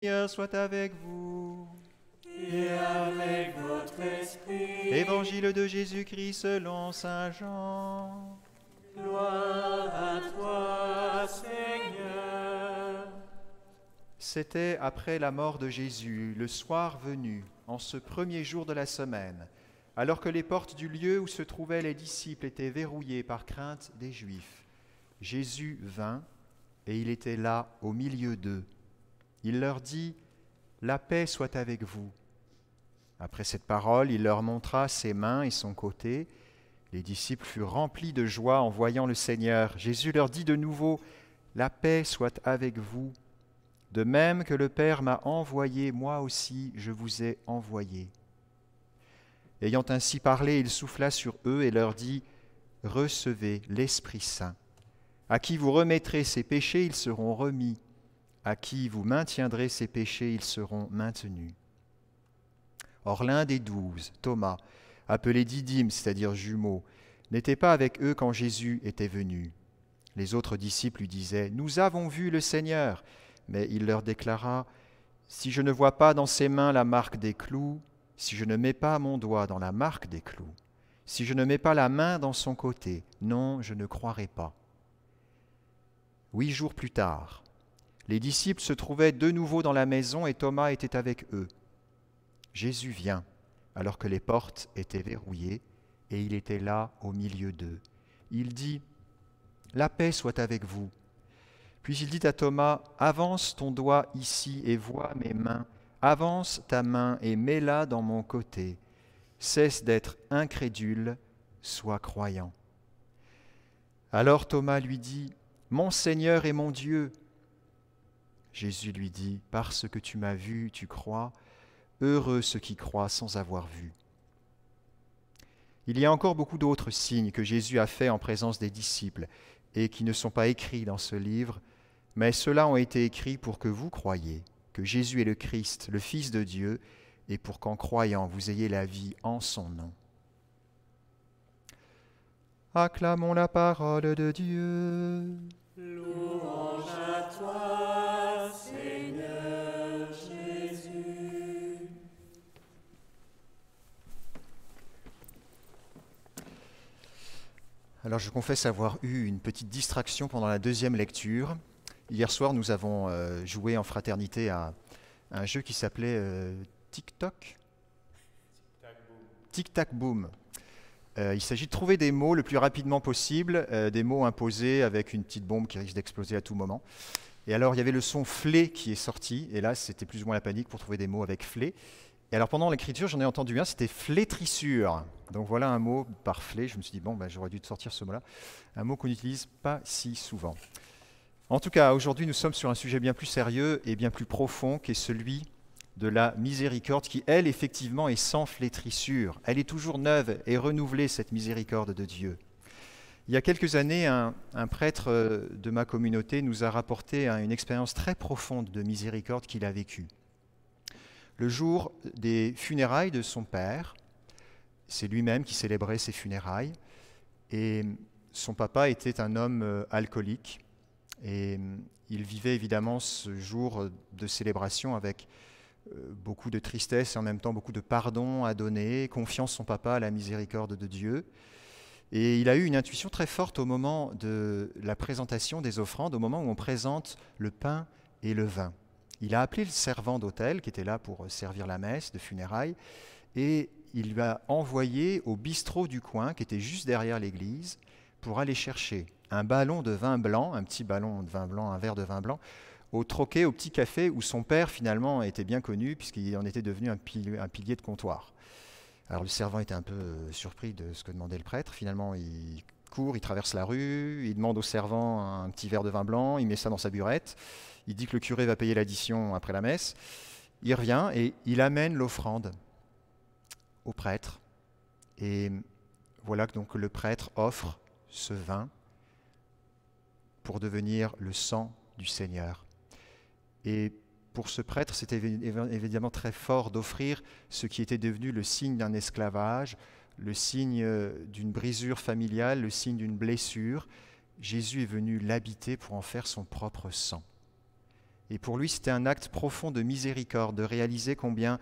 Seigneur soit avec vous. Et avec votre esprit. Évangile de Jésus-Christ selon saint Jean. Gloire à toi, Seigneur. C'était après la mort de Jésus, le soir venu, en ce premier jour de la semaine, alors que les portes du lieu où se trouvaient les disciples étaient verrouillées par crainte des Juifs. Jésus vint, et il était là au milieu d'eux. Il leur dit, « La paix soit avec vous. » Après cette parole, il leur montra ses mains et son côté. Les disciples furent remplis de joie en voyant le Seigneur. Jésus leur dit de nouveau, « La paix soit avec vous. De même que le Père m'a envoyé, moi aussi je vous ai envoyé. » Ayant ainsi parlé, il souffla sur eux et leur dit, « Recevez l'Esprit Saint. À qui vous remettrez ses péchés, ils seront remis. À qui vous maintiendrez ses péchés, ils seront maintenus. » Or l'un des 12, Thomas, appelé Didyme, c'est-à-dire jumeau, n'était pas avec eux quand Jésus était venu. Les autres disciples lui disaient, « Nous avons vu le Seigneur. » Mais il leur déclara, « Si je ne vois pas dans ses mains la marque des clous, si je ne mets pas mon doigt dans la marque des clous, si je ne mets pas la main dans son côté, non, je ne croirai pas. » 8 jours plus tard, les disciples se trouvaient de nouveau dans la maison et Thomas était avec eux. Jésus vient, alors que les portes étaient verrouillées, et il était là au milieu d'eux. Il dit, « La paix soit avec vous. » Puis il dit à Thomas, « Avance ton doigt ici et vois mes mains. Avance ta main et mets-la dans mon côté. Cesse d'être incrédule, sois croyant. » Alors Thomas lui dit, « Mon Seigneur et mon Dieu. » Jésus lui dit, « Parce que tu m'as vu, tu crois. Heureux ceux qui croient sans avoir vu. » Il y a encore beaucoup d'autres signes que Jésus a faits en présence des disciples et qui ne sont pas écrits dans ce livre, mais ceux-là ont été écrits pour que vous croyiez que Jésus est le Christ, le Fils de Dieu, et pour qu'en croyant, vous ayez la vie en son nom. Acclamons la parole de Dieu. Louange à toi, Seigneur Jésus. Alors je confesse avoir eu une petite distraction pendant la deuxième lecture. Hier soir, nous avons joué en fraternité à un jeu qui s'appelait TikTok. Tic-tac-boom. Il s'agit de trouver des mots le plus rapidement possible, des mots imposés avec une petite bombe qui risque d'exploser à tout moment. Et alors, il y avait le son flé qui est sorti, et là, c'était plus ou moins la panique pour trouver des mots avec flé. Et alors, pendant l'écriture, j'en ai entendu un, c'était flétrissure. Donc voilà un mot par flé. Je me suis dit, bon, ben, j'aurais dû te sortir ce mot-là. Un mot qu'on n'utilise pas si souvent. En tout cas, aujourd'hui, nous sommes sur un sujet bien plus sérieux et bien plus profond, qui est celui de la miséricorde, qui, elle, effectivement, est sans flétrissure. Elle est toujours neuve et renouvelée, cette miséricorde de Dieu. Il y a quelques années, un prêtre de ma communauté nous a rapporté une expérience très profonde de miséricorde qu'il a vécue. Le jour des funérailles de son père, c'est lui-même qui célébrait ses funérailles, et son papa était un homme alcoolique, et il vivait évidemment ce jour de célébration avec beaucoup de tristesse et en même temps beaucoup de pardon à donner, confiant son papa à la miséricorde de Dieu. Et il a eu une intuition très forte au moment de la présentation des offrandes, au moment où on présente le pain et le vin. Il a appelé le servant d'autel qui était là pour servir la messe de funérailles et il lui a envoyé au bistrot du coin qui était juste derrière l'église pour aller chercher un ballon de vin blanc, un petit ballon de vin blanc, un verre de vin blanc, au troquet, au petit café où son père finalement était bien connu puisqu'il en était devenu un pilier de comptoir. Alors le servant était un peu surpris de ce que demandait le prêtre. Finalement, il court, il traverse la rue, il demande au servant un petit verre de vin blanc, il met ça dans sa burette, il dit que le curé va payer l'addition après la messe. Il revient et il amène l'offrande au prêtre. Et voilà que donc le prêtre offre ce vin pour devenir le sang du Seigneur. Et pour ce prêtre, c'était évidemment très fort d'offrir ce qui était devenu le signe d'un esclavage, le signe d'une brisure familiale, le signe d'une blessure. Jésus est venu l'habiter pour en faire son propre sang. Et pour lui, c'était un acte profond de miséricorde, de réaliser combien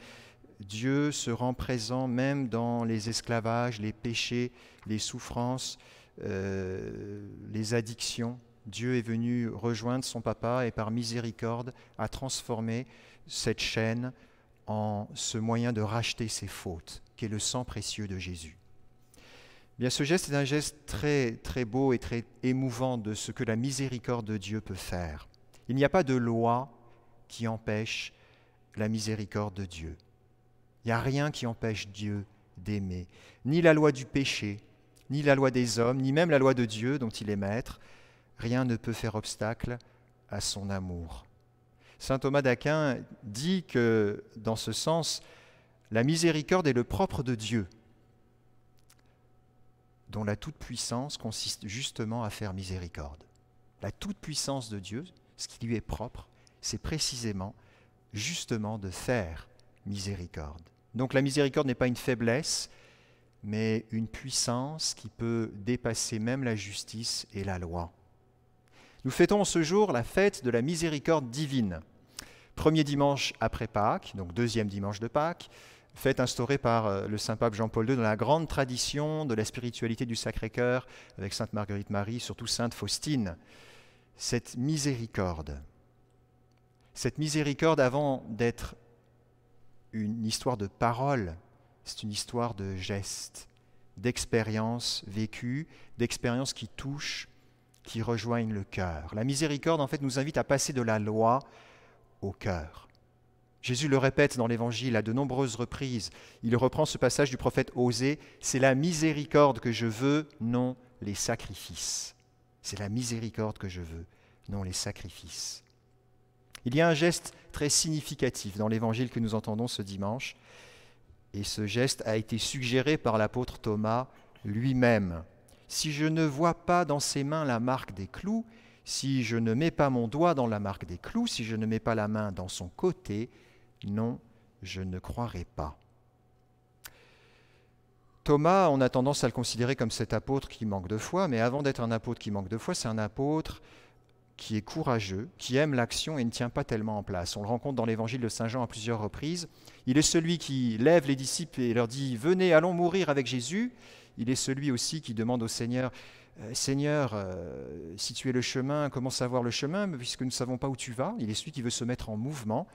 Dieu se rend présent même dans les esclavages, les péchés, les souffrances, les addictions. Dieu est venu rejoindre son papa et par miséricorde a transformé cette chaîne en ce moyen de racheter ses fautes, qui est le sang précieux de Jésus. Bien, ce geste est un geste très, très beau et très émouvant de ce que la miséricorde de Dieu peut faire. Il n'y a pas de loi qui empêche la miséricorde de Dieu. Il n'y a rien qui empêche Dieu d'aimer. Ni la loi du péché, ni la loi des hommes, ni même la loi de Dieu dont il est maître. Rien ne peut faire obstacle à son amour. Saint Thomas d'Aquin dit que, dans ce sens, la miséricorde est le propre de Dieu, dont la toute-puissance consiste justement à faire miséricorde. La toute-puissance de Dieu, ce qui lui est propre, c'est précisément, justement, de faire miséricorde. Donc la miséricorde n'est pas une faiblesse, mais une puissance qui peut dépasser même la justice et la loi. Nous fêtons ce jour la fête de la miséricorde divine. Premier dimanche après Pâques, donc deuxième dimanche de Pâques, fête instaurée par le saint pape Jean-Paul II dans la grande tradition de la spiritualité du Sacré-Cœur, avec sainte Marguerite Marie, surtout sainte Faustine. Cette miséricorde avant d'être une histoire de parole, c'est une histoire de gestes, d'expériences vécues, d'expériences qui touchent, qui rejoignent le cœur. La miséricorde, en fait, nous invite à passer de la loi au cœur. Jésus le répète dans l'Évangile à de nombreuses reprises. Il reprend ce passage du prophète Osée, « C'est la miséricorde que je veux, non les sacrifices. » C'est la miséricorde que je veux, non les sacrifices. Il y a un geste très significatif dans l'Évangile que nous entendons ce dimanche, et ce geste a été suggéré par l'apôtre Thomas lui-même. « Si je ne vois pas dans ses mains la marque des clous, si je ne mets pas mon doigt dans la marque des clous, si je ne mets pas la main dans son côté, non, je ne croirai pas. » Thomas, on a tendance à le considérer comme cet apôtre qui manque de foi, mais avant d'être un apôtre qui manque de foi, c'est un apôtre qui est courageux, qui aime l'action et ne tient pas tellement en place. On le rencontre dans l'évangile de Saint Jean à plusieurs reprises. Il est celui qui lève les disciples et leur dit « Venez, allons mourir avec Jésus ». Il est celui aussi qui demande au Seigneur « Seigneur, si tu es le chemin, comment savoir le chemin puisque nous ne savons pas où tu vas ?» Il est celui qui veut se mettre en mouvement.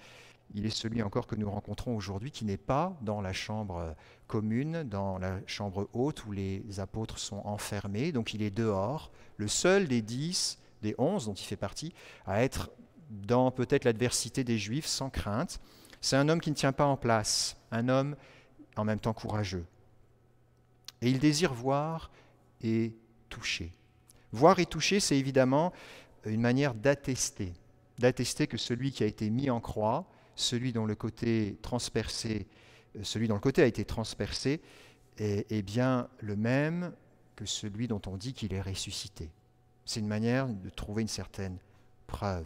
Il est celui encore que nous rencontrons aujourd'hui qui n'est pas dans la chambre commune, dans la chambre haute où les apôtres sont enfermés. Donc il est dehors, le seul des 10, des 11 dont il fait partie, à être dans peut-être l'adversité des Juifs sans crainte. C'est un homme qui ne tient pas en place, un homme en même temps courageux. Et il désire voir et toucher. Voir et toucher, c'est évidemment une manière d'attester que celui qui a été mis en croix, celui dont le côté a été transpercé, est bien le même que celui dont on dit qu'il est ressuscité. C'est une manière de trouver une certaine preuve.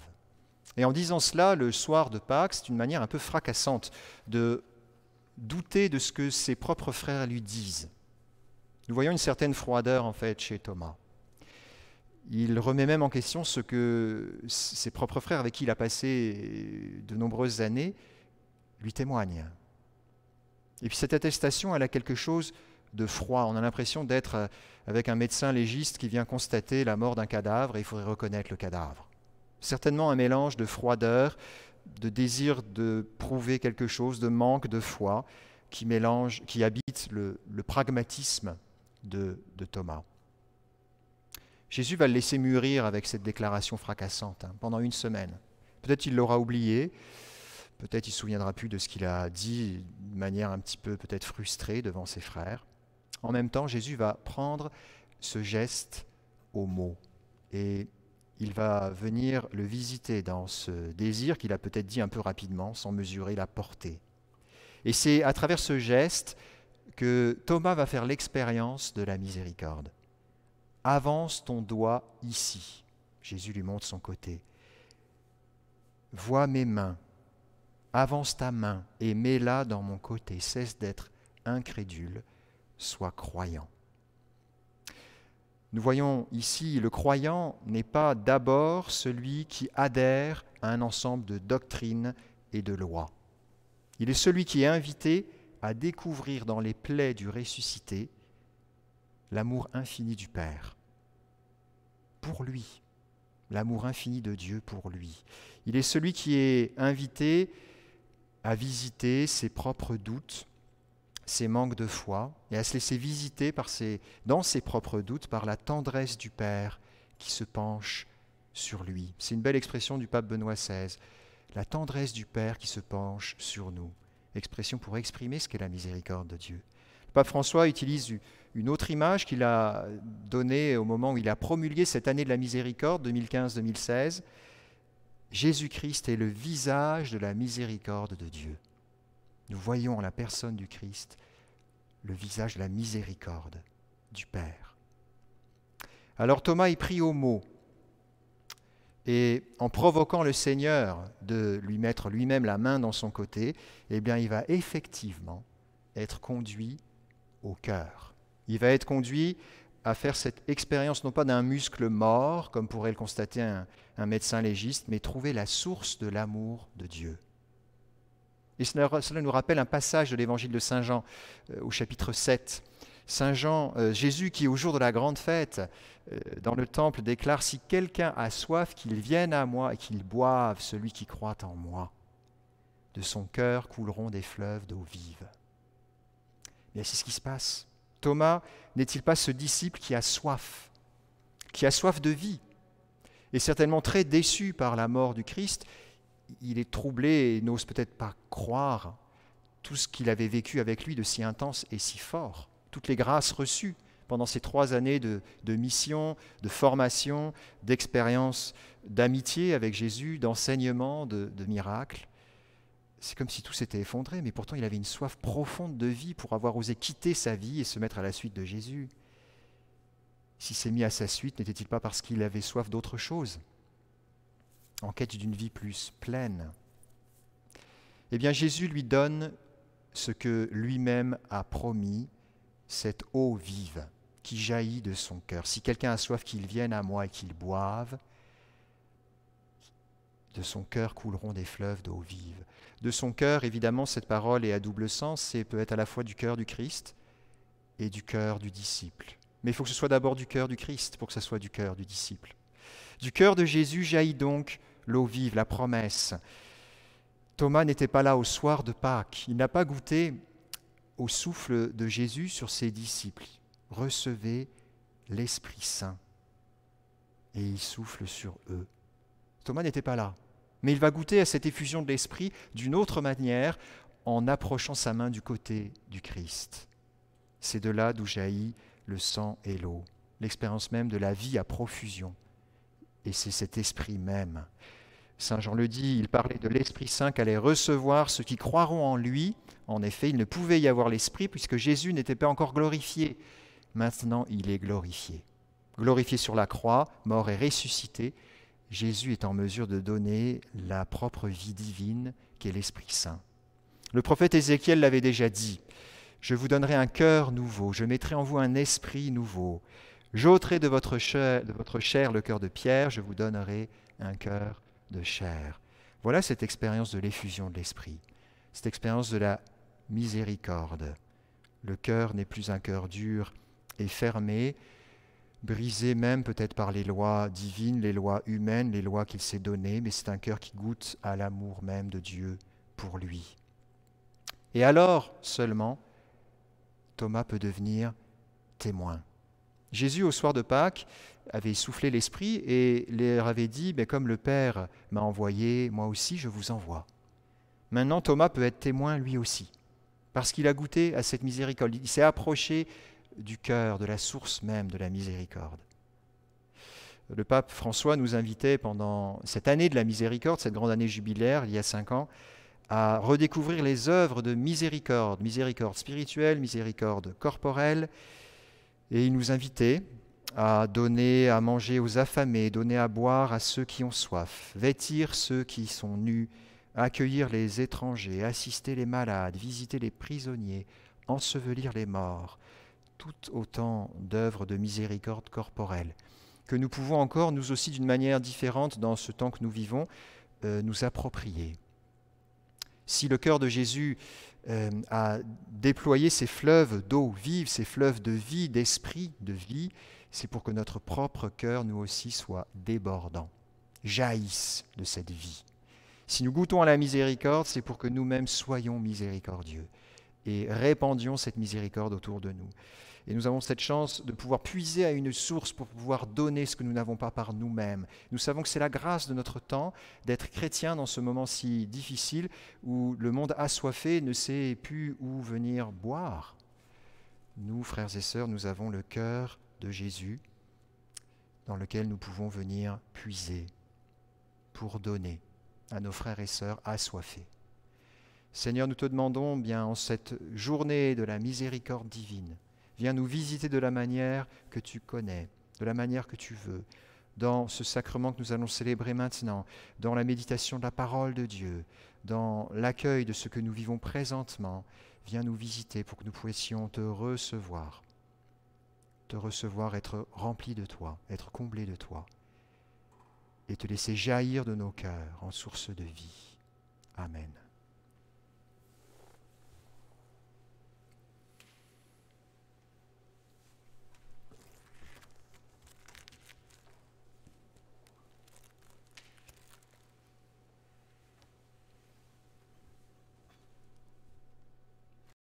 Et en disant cela, le soir de Pâques, c'est une manière un peu fracassante de douter de ce que ses propres frères lui disent. Nous voyons une certaine froideur, en fait, chez Thomas. Il remet même en question ce que ses propres frères, avec qui il a passé de nombreuses années, lui témoignent. Et puis cette attestation, elle a quelque chose de froid. On a l'impression d'être avec un médecin légiste qui vient constater la mort d'un cadavre et il faudrait reconnaître le cadavre. Certainement un mélange de froideur, de désir de prouver quelque chose, de manque de foi qui habite le pragmatisme de Thomas. Jésus va le laisser mûrir avec cette déclaration fracassante pendant une semaine. Peut-être il l'aura oublié, peut-être il ne se souviendra plus de ce qu'il a dit de manière un petit peu peut-être frustrée devant ses frères. En même temps, Jésus va prendre ce geste au mot et il va venir le visiter dans ce désir qu'il a peut-être dit un peu rapidement sans mesurer la portée. Et c'est à travers ce geste que Thomas va faire l'expérience de la miséricorde. Avance ton doigt ici. Jésus lui montre son côté. Vois mes mains. Avance ta main et mets-la dans mon côté. Cesse d'être incrédule, sois croyant. Nous voyons ici, le croyant n'est pas d'abord celui qui adhère à un ensemble de doctrines et de lois. Il est celui qui est invité à découvrir dans les plaies du ressuscité l'amour infini du Père pour lui, l'amour infini de Dieu pour lui. Il est celui qui est invité à visiter ses propres doutes, ses manques de foi, et à se laisser visiter dans ses propres doutes par la tendresse du Père qui se penche sur lui. C'est une belle expression du pape Benoît XVI, la tendresse du Père qui se penche sur nous. Expression pour exprimer ce qu'est la miséricorde de Dieu. Le pape François utilise une autre image qu'il a donnée au moment où il a promulgué cette année de la miséricorde, 2015-2016. Jésus-Christ est le visage de la miséricorde de Dieu. Nous voyons en la personne du Christ le visage de la miséricorde du Père. Alors Thomas est pris au mot, et en provoquant le Seigneur de lui mettre lui-même la main dans son côté, eh bien il va effectivement être conduit au cœur. Il va être conduit à faire cette expérience non pas d'un muscle mort, comme pourrait le constater un médecin légiste, mais trouver la source de l'amour de Dieu. Et cela nous rappelle un passage de l'évangile de Saint Jean au chapitre 7. Saint Jean, Jésus qui au jour de la grande fête dans le temple déclare « Si quelqu'un a soif, qu'il vienne à moi et qu'il boive, celui qui croit en moi. De son cœur couleront des fleuves d'eau vive. » Mais c'est ce qui se passe. Thomas n'est-il pas ce disciple qui a soif de vie, et certainement très déçu par la mort du Christ? Il est troublé et n'ose peut-être pas croire tout ce qu'il avait vécu avec lui de si intense et si fort, toutes les grâces reçues pendant ces 3 années de mission, de formation, d'expérience, d'amitié avec Jésus, d'enseignement, de miracles. C'est comme si tout s'était effondré, mais pourtant il avait une soif profonde de vie pour avoir osé quitter sa vie et se mettre à la suite de Jésus. S'il s'est mis à sa suite, n'était-il pas parce qu'il avait soif d'autre chose, en quête d'une vie plus pleine? Eh bien, Jésus lui donne ce que lui-même a promis, cette eau vive qui jaillit de son cœur. Si quelqu'un a soif, qu'il vienne à moi et qu'il boive. De son cœur couleront des fleuves d'eau vive. De son cœur, évidemment, cette parole est à double sens, c'est peut être à la fois du cœur du Christ et du cœur du disciple. Mais il faut que ce soit d'abord du cœur du Christ pour que ce soit du cœur du disciple. Du cœur de Jésus jaillit donc l'eau vive, la promesse. Thomas n'était pas là au soir de Pâques. Il n'a pas goûté au souffle de Jésus sur ses disciples. Recevez l'Esprit Saint. Et il souffle sur eux. Thomas n'était pas là. Mais il va goûter à cette effusion de l'Esprit d'une autre manière en approchant sa main du côté du Christ. C'est de là d'où jaillit le sang et l'eau, l'expérience même de la vie à profusion. Et c'est cet Esprit même. Saint Jean le dit, il parlait de l'Esprit Saint qu'allaient recevoir ceux qui croiront en lui. En effet, il ne pouvait y avoir l'Esprit puisque Jésus n'était pas encore glorifié. Maintenant, il est glorifié. Glorifié sur la croix, mort et ressuscité, Jésus est en mesure de donner la propre vie divine qu'est l'Esprit Saint. Le prophète Ézéchiel l'avait déjà dit, « Je vous donnerai un cœur nouveau, je mettrai en vous un esprit nouveau. J'ôterai de votre chair le cœur de pierre, je vous donnerai un cœur de chair. » Voilà cette expérience de l'effusion de l'Esprit, cette expérience de la miséricorde. Le cœur n'est plus un cœur dur et fermé, brisé même peut-être par les lois divines, les lois humaines, les lois qu'il s'est données, mais c'est un cœur qui goûte à l'amour même de Dieu pour lui. Et alors seulement, Thomas peut devenir témoin. Jésus, au soir de Pâques, avait soufflé l'Esprit et leur avait dit, « Comme le Père m'a envoyé, moi aussi je vous envoie. » Maintenant, Thomas peut être témoin lui aussi, parce qu'il a goûté à cette miséricorde. Il s'est approché du cœur, de la source même de la miséricorde. Le pape François nous invitait pendant cette année de la miséricorde, cette grande année jubilaire, il y a 5 ans, à redécouvrir les œuvres de miséricorde, miséricorde spirituelle, miséricorde corporelle, et il nous invitait à donner à manger aux affamés, donner à boire à ceux qui ont soif, vêtir ceux qui sont nus, accueillir les étrangers, assister les malades, visiter les prisonniers, ensevelir les morts, tout autant d'œuvres de miséricorde corporelle, que nous pouvons encore, nous aussi, d'une manière différente dans ce temps que nous vivons, nous approprier. Si le cœur de Jésus a déployé ces fleuves d'eau vive, ces fleuves de vie, d'esprit, de vie, c'est pour que notre propre cœur, nous aussi, soit débordant, jaillisse de cette vie. Si nous goûtons à la miséricorde, c'est pour que nous-mêmes soyons miséricordieux et répandions cette miséricorde autour de nous. Et nous avons cette chance de pouvoir puiser à une source pour pouvoir donner ce que nous n'avons pas par nous-mêmes. Nous savons que c'est la grâce de notre temps d'être chrétien dans ce moment si difficile où le monde assoiffé ne sait plus où venir boire. Nous, frères et sœurs, nous avons le cœur de Jésus dans lequel nous pouvons venir puiser pour donner à nos frères et sœurs assoiffés. Seigneur, nous te demandons bien en cette journée de la miséricorde divine, viens nous visiter de la manière que tu connais, de la manière que tu veux, dans ce sacrement que nous allons célébrer maintenant, dans la méditation de la parole de Dieu, dans l'accueil de ce que nous vivons présentement. Viens nous visiter pour que nous puissions te recevoir, être remplis de toi, être comblés de toi, et te laisser jaillir de nos cœurs en source de vie. Amen.